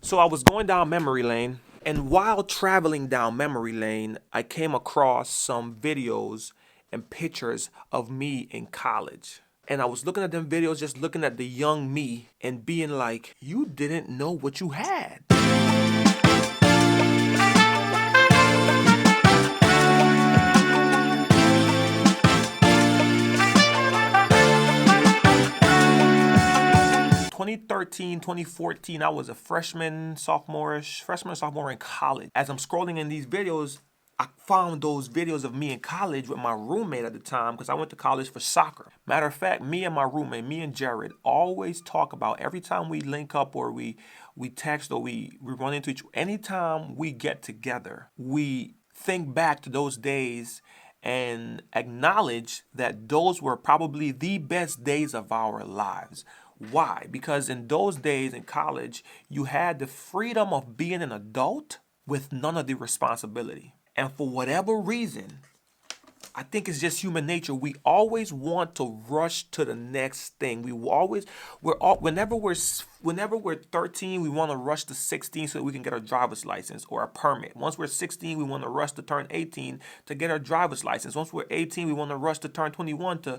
So I was going down memory lane, and while traveling down memory lane, I came across some videos and pictures of me in college. And I was looking at them videos, just looking at the young me and being like, you didn't know what you had. 2013, 2014, I was a sophomore in college. As I'm scrolling in these videos, I found those videos of me in college with my roommate at the time because I went to college for soccer. Matter of fact, me and my roommate, me and Jared, always talk about every time we link up or we text or we run into anytime we get together, we think back to those days and acknowledge that those were probably the best days of our lives. Why? Because in those days in college, you had the freedom of being an adult with none of the responsibility. And for whatever reason, I think it's just human nature. We always want to rush to the next thing. Whenever we're 13, we want to rush to 16 so that we can get our driver's license or a permit. Once we're 16, we want to rush to turn 18 to get our driver's license. Once we're 18, we want to rush to turn 21 to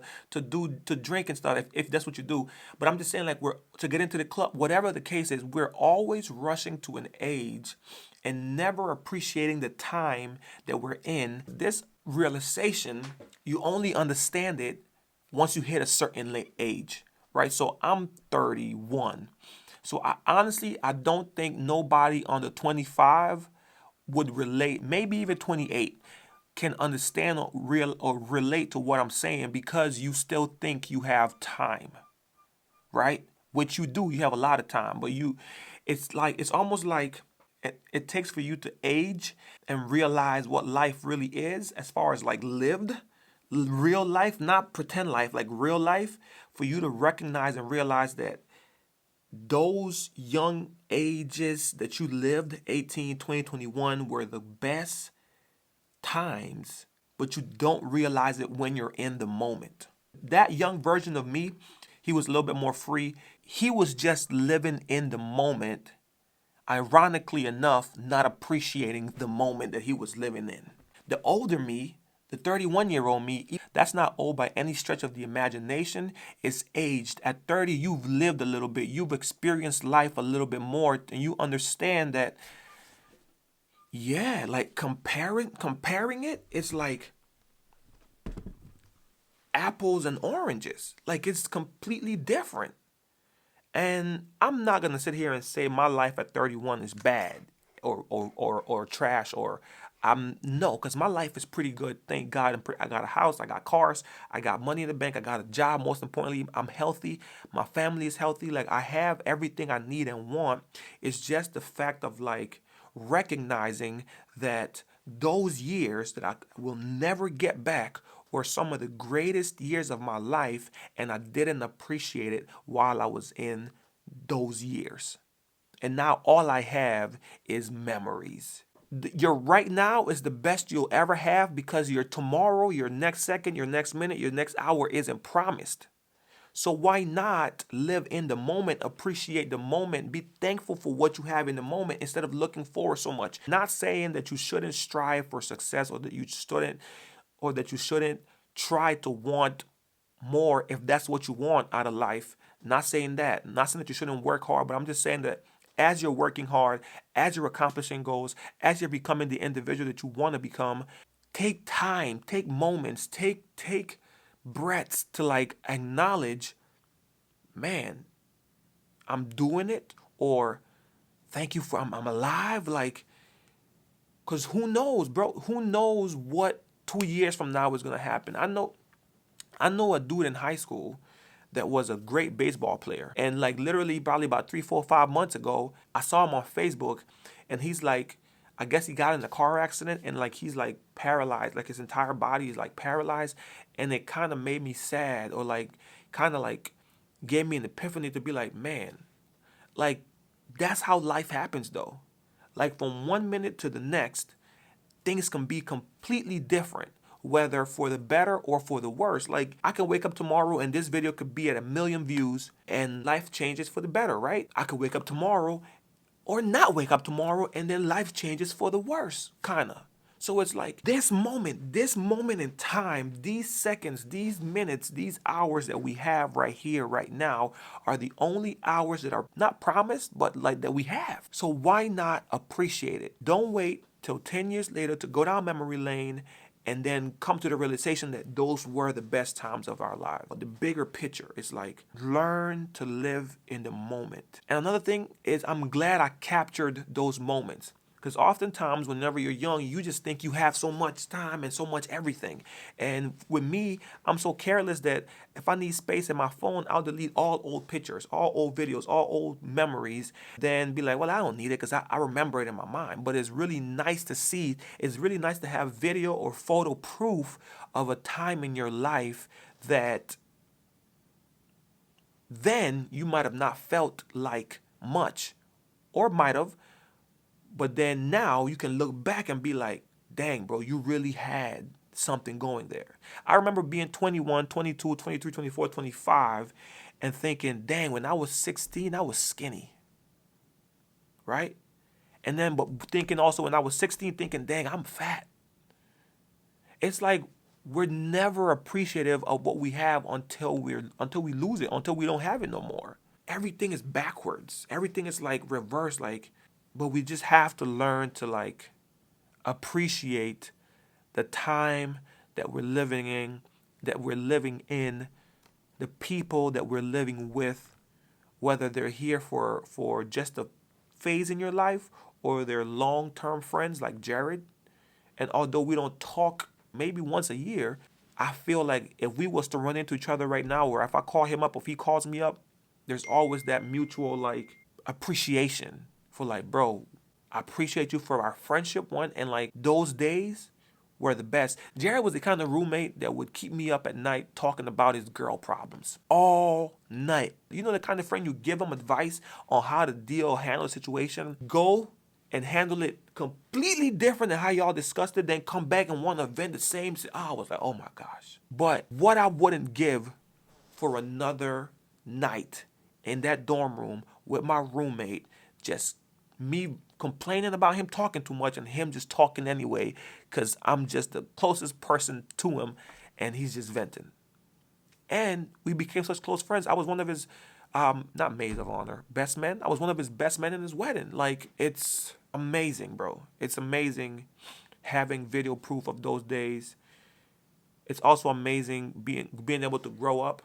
drink and stuff if that's what you do. But I'm just saying, like, we're to get into the club, whatever the case is, we're always rushing to an age and never appreciating the time that we're in. This realization, you only understand it once you hit a certain late age, right? So I'm 31. So I don't think nobody under 25 would relate, maybe even 28, can understand or relate to what I'm saying because you still think you have time, right? Which you do, you have a lot of time, but it's almost like it takes for you to age and realize what life really is as far as like lived real life, not pretend life, like real life, for you to recognize and realize that those young ages that you lived, 18, 20, 21, were the best times, but you don't realize it when you're in the moment. That young version of me, he was a little bit more free. He was just living in the moment, ironically enough, not appreciating the moment that he was living in. The older me, the 31-year-old me, that's not old by any stretch of the imagination. It's aged. At 30, you've lived a little bit. You've experienced life a little bit more, and you understand that, yeah, like comparing it, it's like apples and oranges. Like it's completely different. And I'm not gonna sit here and say my life at 31 is bad or trash or I'm no, because my life is pretty good. Thank God. I got a house, I got cars, I got money in the bank, I got a job. Most importantly, I'm healthy. My family is healthy. Like I have everything I need and want. It's just the fact of like recognizing that those years that I will never get back were some of the greatest years of my life, and I didn't appreciate it while I was in those years. And now all I have is memories. Your right now is the best you'll ever have because your tomorrow, your next second, your next minute, your next hour isn't promised. So why not live in the moment, appreciate the moment, be thankful for what you have in the moment instead of looking forward so much. Not saying that you shouldn't strive for success or that you shouldn't try to want more if that's what you want out of life. Not saying that. Not saying that you shouldn't work hard, but I'm just saying that as you're working hard, as you're accomplishing goals, as you're becoming the individual that you want to become, take time, take moments, take breaths to like acknowledge, man, I'm doing it, or thank you for I'm alive. Like, cause who knows, bro? Who knows what 2 years from now is gonna happen? I know a dude in high school that was a great baseball player. And like literally probably about 3, 4, 5 months ago, I saw him on Facebook and he's like, I guess he got in a car accident and like he's like paralyzed, like his entire body is like paralyzed. And it kind of made me sad or like kind of like gave me an epiphany to be like, man, like that's how life happens though. Like from one minute to the next, things can be completely different, whether for the better or for the worse. Like I can wake up tomorrow and this video could be at 1 million views and life changes for the better, right? I could wake up tomorrow or not wake up tomorrow and then life changes for the worse, kinda. So it's like this moment in time, these seconds, these minutes, these hours that we have right here, right now, are the only hours that are not promised, but like that we have. So why not appreciate it? Don't wait till 10 years later to go down memory lane and then come to the realization that those were the best times of our lives. But the bigger picture is like, learn to live in the moment. And another thing is, I'm glad I captured those moments. Because oftentimes, whenever you're young, you just think you have so much time and so much everything. And with me, I'm so careless that if I need space in my phone, I'll delete all old pictures, all old videos, all old memories, then be like, well, I don't need it because I remember it in my mind. But it's really nice to see. It's really nice to have video or photo proof of a time in your life that then you might have not felt like much, or might have. But then now you can look back and be like, dang, bro, you really had something going there. I remember being 21, 22, 23, 24, 25 and thinking, dang, when I was 16, I was skinny. Right? And then, but thinking also when I was 16, thinking, dang, I'm fat. It's like we're never appreciative of what we have until we lose it, until we don't have it no more. Everything is backwards. Everything is like reverse, like. But we just have to learn to like appreciate the time that we're living in, the people that we're living with, whether they're here for just a phase in your life or they're long-term friends like Jared. And although we don't talk maybe once a year, I feel like if we was to run into each other right now, or if I call him up, if he calls me up, there's always that mutual like appreciation. For like, bro, I appreciate you for our friendship, one. And like those days were the best. Jared was the kind of roommate that would keep me up at night talking about his girl problems all night. You know, the kind of friend you give him advice on how to handle a situation, go and handle it completely different than how y'all discussed it, then come back and want to vent the same. I was like, oh my gosh. But what I wouldn't give for another night in that dorm room with my roommate, just me complaining about him talking too much and him just talking anyway because I'm just the closest person to him and he's just venting. And we became such close friends. I was one of his, not maids of honor, best men. I was one of his best men in his wedding. Like, it's amazing, bro. It's amazing having video proof of those days. It's also amazing being able to grow up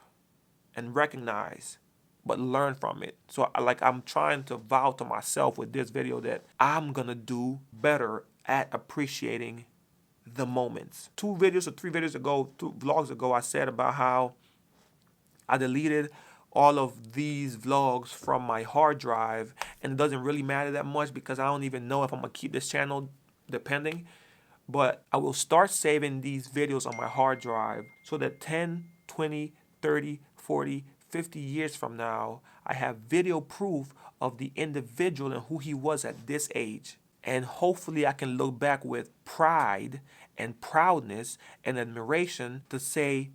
and recognize but learn from it. So I'm trying to vow to myself with this video that I'm gonna do better at appreciating the moments. 2 videos or 3 videos ago, 2 vlogs ago, I said about how I deleted all of these vlogs from my hard drive, and it doesn't really matter that much because I don't even know if I'm gonna keep this channel, depending. But I will start saving these videos on my hard drive so that 10, 20, 30, 40, 50 years from now, I have video proof of the individual and who he was at this age. And hopefully I can look back with pride and proudness and admiration to say,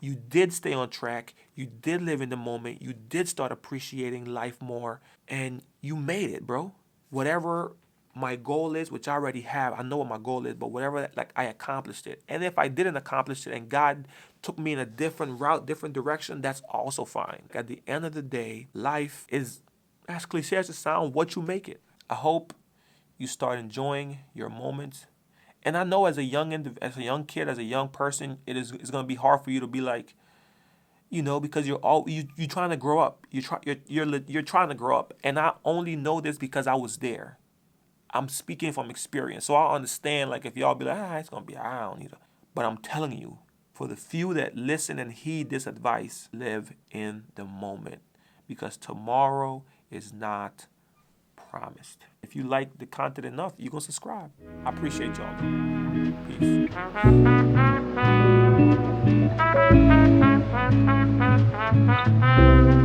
you did stay on track, you did live in the moment, you did start appreciating life more, and you made it, bro. Whatever my goal is, which I already have, I know what my goal is, but whatever, like, I accomplished it. And if I didn't accomplish it and God took me in a different route, different direction, that's also fine. At the end of the day, life is, as cliche as it sounds, what you make it. I hope you start enjoying your moments. And I know as a young kid, as a young person, it's going to be hard for you to be like, you know, because you're trying to grow up. You're trying to grow up. And I only know this because I was there. I'm speaking from experience. So I understand, like, if y'all be like, it's going to be, I don't need it. But I'm telling you, for the few that listen and heed this advice, live in the moment. Because tomorrow is not promised. If you like the content enough, you're going to subscribe. I appreciate y'all. Peace.